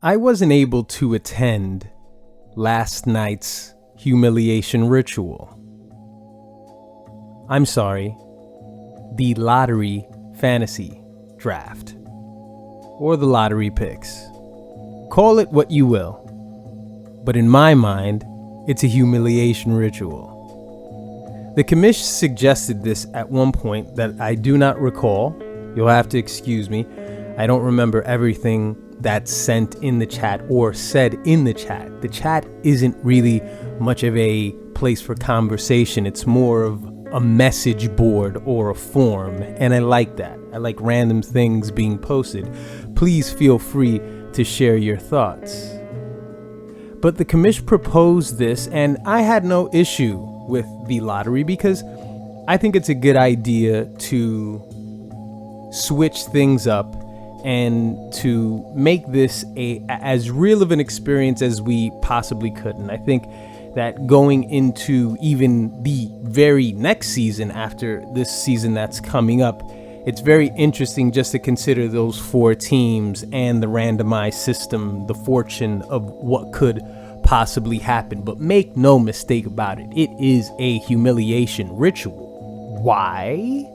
I wasn't able to attend last night's humiliation ritual. I'm sorry, the lottery fantasy draft, or the lottery picks. Call it what you will, but in my mind, it's a humiliation ritual. The commish suggested this at one point that I do not recall. You'll have to excuse me. I don't remember everything that's sent in the chat or said in the chat. The chat isn't really much of a place for conversation. It's more of a message board or a forum, and I like that. I like random things being posted. Please feel free to share your thoughts. But the commish proposed this, and I had no issue with the lottery because I think it's a good idea to switch things up and to make this as real of an experience as we possibly could. And I think that going into even the very next season after this season that's coming up, it's very interesting just to consider those 4 teams and the randomized system, the fortune of what could possibly happen. But make no mistake about it, it is a humiliation ritual. Why?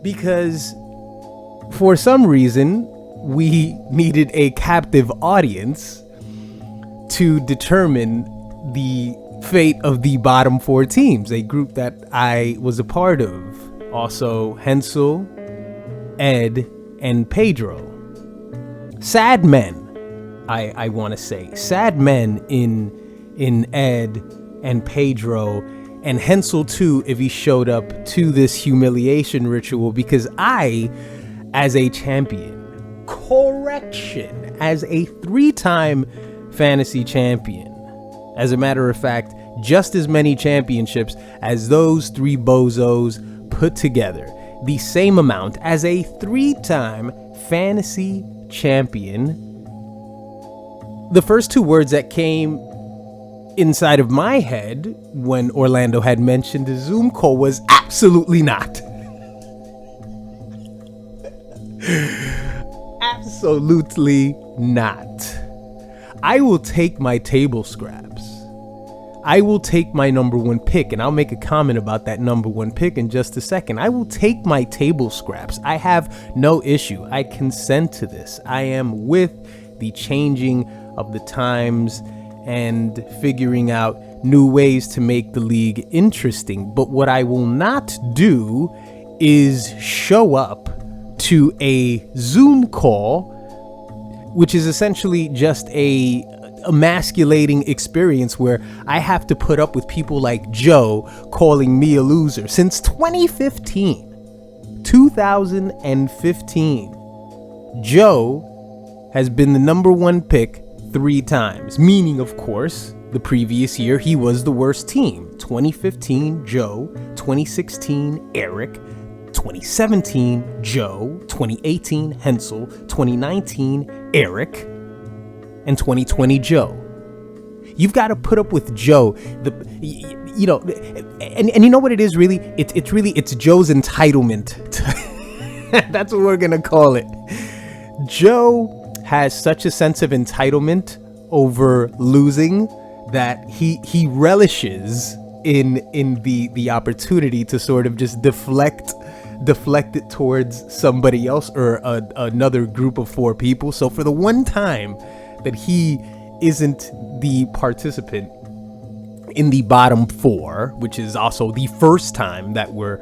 Because for some reason, we needed a captive audience to determine the fate of the bottom 4 teams, a group that I was a part of. Also, Hensel, Ed, and Pedro. Sad men, I want to say. Sad men in Ed and Pedro, and Hensel too, if he showed up to this humiliation ritual, because I, as a champion, correction, as a 3-time fantasy champion, as a matter of fact, just as many championships as those 3 bozos put together, the same amount as a 3-time fantasy champion. The first 2 words that came inside of my head when Orlando had mentioned the Zoom call was absolutely not. Absolutely not. I will take my table scraps. I will take my number 1 pick, and I'll make a comment about that number 1 pick in just a second. I will take my table scraps. I have no issue. I consent to this. I am with the changing of the times and figuring out new ways to make the league interesting. But what I will not do is show up to a Zoom call, which is essentially just a emasculating experience where I have to put up with people like Joe calling me a loser. Since 2015, Joe has been the number 1 pick 3 times, meaning, of course, the previous year he was the worst team. 2015, Joe. 2016, Eric. 2017, Joe. 2018, Hensel. 2019, Eric. And 2020, Joe. You've got to put up with Joe. And you know what it is really? It's Joe's entitlement. That's what we're gonna call it. Joe has such a sense of entitlement over losing that he relishes in the opportunity to sort of just deflect it towards somebody else or another group of 4 people. So for the one time that he isn't the participant in the bottom 4, which is also the first time that we're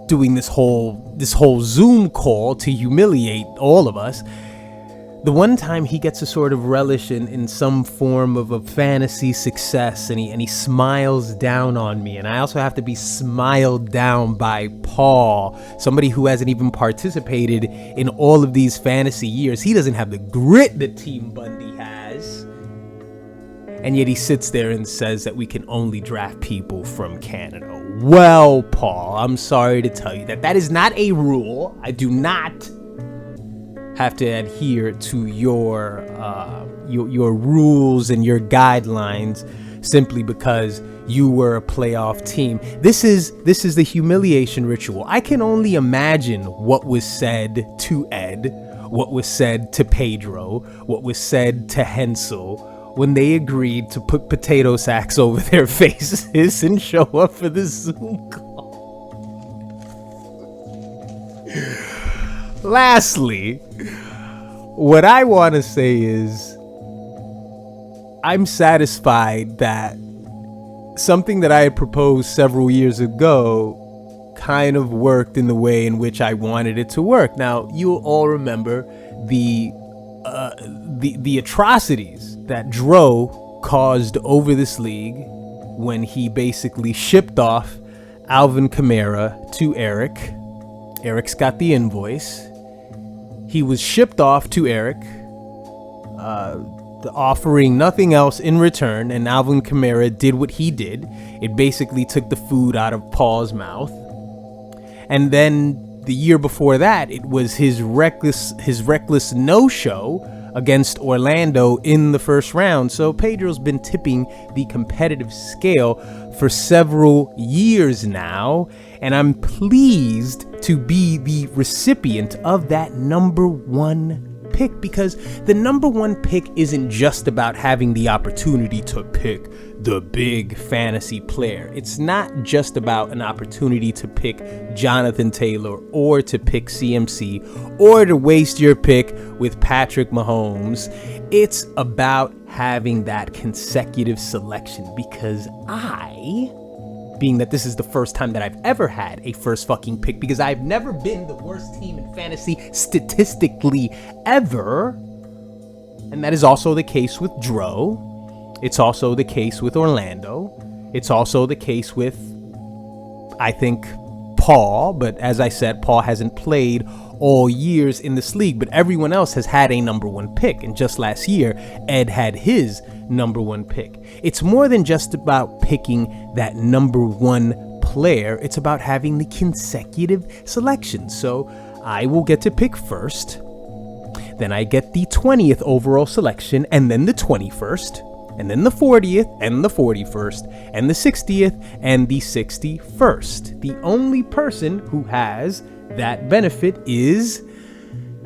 doing this whole Zoom call to humiliate all of us, the one time he gets a sort of relish in some form of a fantasy success, and he smiles down on me, and I also have to be smiled down by Paul, somebody who hasn't even participated in all of these fantasy years. He doesn't have the grit that Team Bundy has, and yet he sits there and says that we can only draft people from Canada. Well, Paul, I'm sorry to tell you that is not a rule. I do not have to adhere to your rules and your guidelines simply because you were a playoff team. This is the humiliation ritual. I can only imagine what was said to Ed what was said to Pedro, what was said to Hensel, when they agreed to put potato sacks over their faces and show up for the Zoom call. Lastly, what I want to say is I'm satisfied that something that I had proposed several years ago kind of worked in the way in which I wanted it to work. Now, you'll all remember the atrocities that Dro caused over this league when he basically shipped off Alvin Kamara to Eric. Eric's got the invoice. He was shipped off to Eric, offering nothing else in return, and Alvin Kamara did what he did. It basically took the food out of Paul's mouth. And then the year before that, it was his reckless no-show against Orlando in the first round. So Pedro's been tipping the competitive scale for several years now, and I'm pleased to be the recipient of that number one pick, because the number one pick isn't just about having the opportunity to pick the big fantasy player. It's not just about an opportunity to pick Jonathan Taylor or to pick CMC or to waste your pick with Patrick Mahomes. It's about having that consecutive selection, because being that this is the first time that I've ever had a first fucking pick, because I've never been the worst team in fantasy statistically ever. And that is also the case with Dro. It's also the case with Orlando. It's also the case with, I think, Paul. But as I said, Paul hasn't played all years in this league, but everyone else has had a number one pick. And just last year, Ed had his number one pick. It's more than just about picking that number one player. It's about having the consecutive selections. So I will get to pick first. Then I get the 20th overall selection, and then the 21st, and then the 40th, and the 41st, and the 60th, and the 61st. The only person who has that benefit is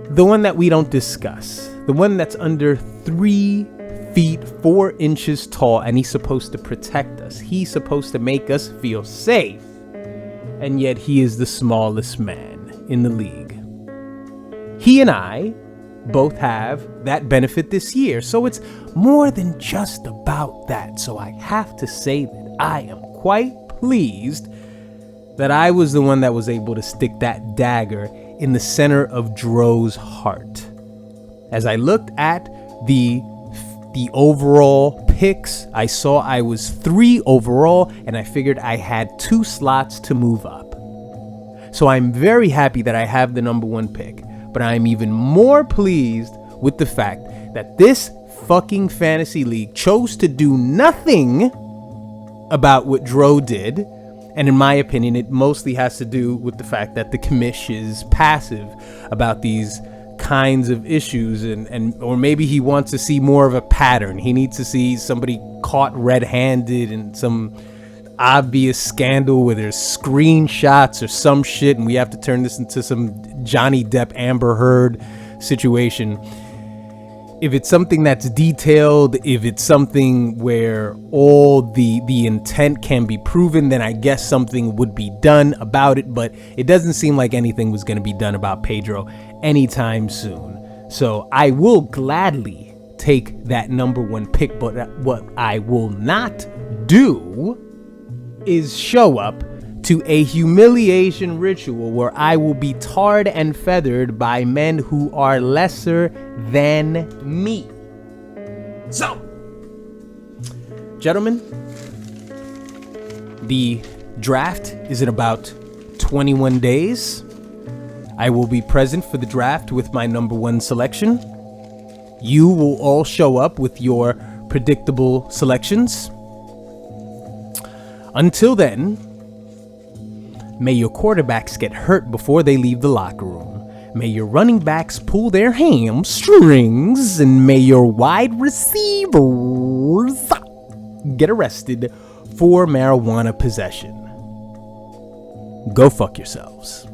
the one that we don't discuss. The one that's under 3 feet 4 inches tall, and he's supposed to protect us. He's supposed to make us feel safe. And yet he is the smallest man in the league. He and I both have that benefit this year. So it's more than just about that. So I have to say that I am quite pleased that I was the one that was able to stick that dagger in the center of Dro's heart. As I looked at the overall picks, I saw I was 3 overall, and I figured I had 2 slots to move up. So I'm very happy that I have the number one pick. But I'm even more pleased with the fact that this fucking fantasy league chose to do nothing about what Dro did. And in my opinion, it mostly has to do with the fact that the commish is passive about these kinds of issues, or maybe he wants to see more of a pattern. He needs to see somebody caught red-handed in some obvious scandal where there's screenshots or some shit, and we have to turn this into some Johnny Depp Amber Heard situation. If it's something that's detailed, if it's something where all the intent can be proven, then I guess something would be done about it. But it doesn't seem like anything was going to be done about Pedro anytime soon. So I will gladly take that number one pick, but what I will not do is show up to a humiliation ritual where I will be tarred and feathered by men who are lesser than me. So, gentlemen, the draft is in about 21 days. I will be present for the draft with my number one selection. You will all show up with your predictable selections. Until then, may your quarterbacks get hurt before they leave the locker room. May your running backs pull their hamstrings, and may your wide receivers get arrested for marijuana possession. Go fuck yourselves.